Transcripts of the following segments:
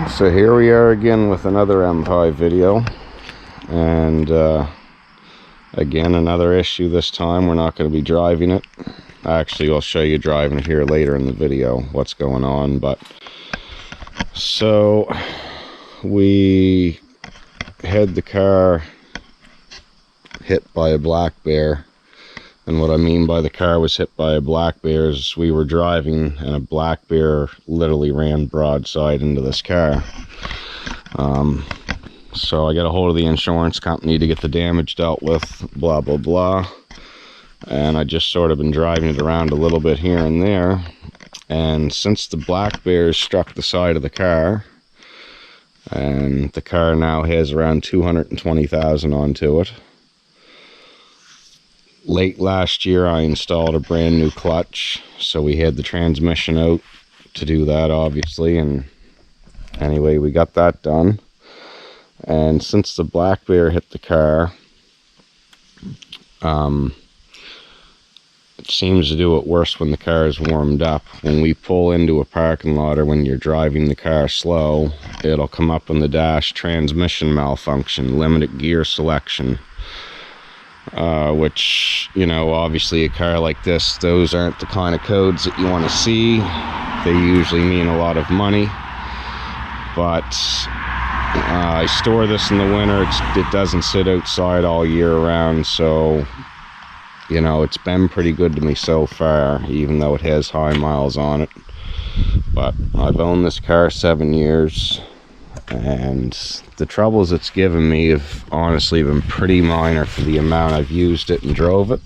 So here we are again with another M5 video, and again another issue. This time we're not going to be driving it. Actually, I'll show you driving it here later in the video what's going on. But so we had the car hit by a black bear, and what I mean by the car was hit by a black bear is we were driving and a black bear literally ran broadside into this car. So I got a hold of the insurance company to get the damage dealt with, blah blah blah, and I just sort of been driving it around a little bit here and there, and since the black bear struck the side of the car, and the car now has around 220,000 onto it. Late last year I installed a brand new clutch, so we had the transmission out to do that, obviously, and anyway, we got that done. And since the black bear hit the car, it seems to do it worse when the car is warmed up. When we pull into a parking lot or when you're driving the car slow, it'll come up on the dash: transmission malfunction, limited gear selection. Which, you know, obviously a car like this, those aren't the kind of codes that you want to see. They usually mean a lot of money. But I store this in the winter. It doesn't sit outside all year round, so you know, it's been pretty good to me so far, even though it has high miles on it. But I've owned this car 7 years, and the troubles it's given me have honestly been pretty minor for the amount I've used it and drove it.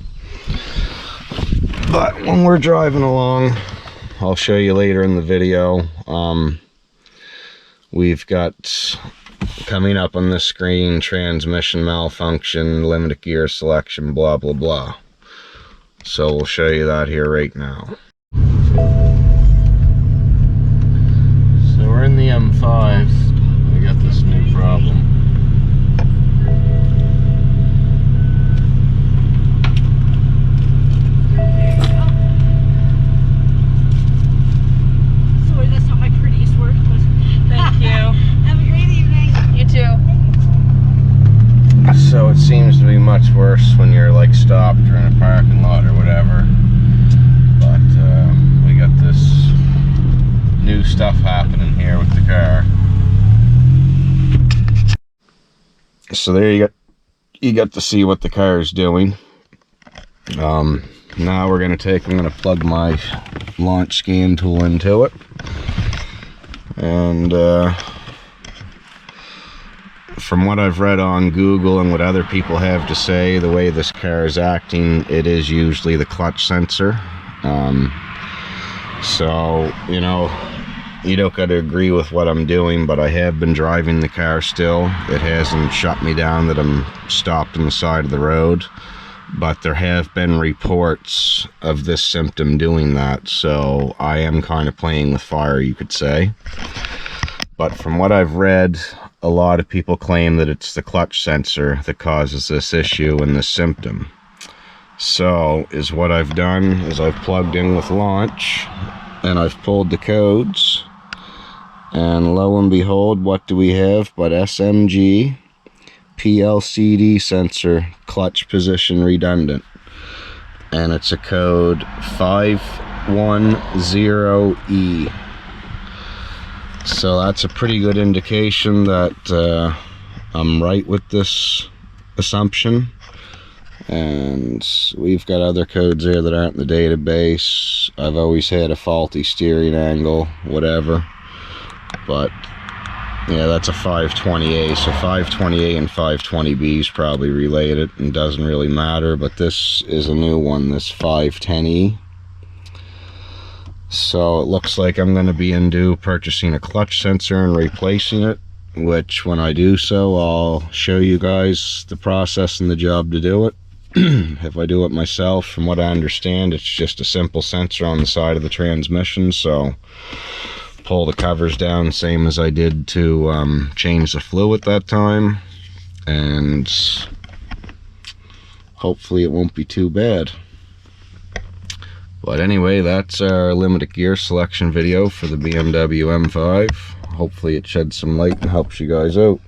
But when we're driving along, I'll show you later in the video, we've got coming up on the screen: transmission malfunction, limited gear selection, blah blah blah. So we'll show you that here right now. So we're in the M5. We got this new problem. Sorry, that's not my prettiest word. Thank you. Have a great evening. You too. So it seems to be much worse when you're like stopped or in a parking lot or whatever. But we got this new stuff happening here with the car. So there you got to see what the car is doing. Now I'm gonna plug my launch scan tool into it, and from what I've read on Google and what other people have to say, the way this car is acting, it is usually the clutch sensor. So, you know, you don't got to agree with what I'm doing, but I have been driving the car still. It hasn't shut me down that I'm stopped on the side of the road, but there have been reports of this symptom doing that, so I am kind of playing with fire, you could say. But from what I've read, a lot of people claim that it's the clutch sensor that causes this issue and this symptom. So what I've done is I've plugged in with launch, and I've pulled the codes, and lo and behold, what do we have but SMG PLCD sensor clutch position redundant, and it's a code 510E. So that's a pretty good indication that I'm right with this assumption. And we've got other codes there that aren't in the database. I've always had a faulty steering angle, whatever. But yeah, that's a 520A. So 520A and 520B is probably related and doesn't really matter. But this is a new one, this 510E. So it looks like I'm going to be into purchasing a clutch sensor and replacing it, which when I do so, I'll show you guys the process and the job to do it. If I do it myself, from what I understand, it's just a simple sensor on the side of the transmission. So pull the covers down, same as I did to change the fluid that time, and hopefully it won't be too bad. But anyway, that's our limited gear selection video for the BMW M5. hopefully it sheds some light and helps you guys out.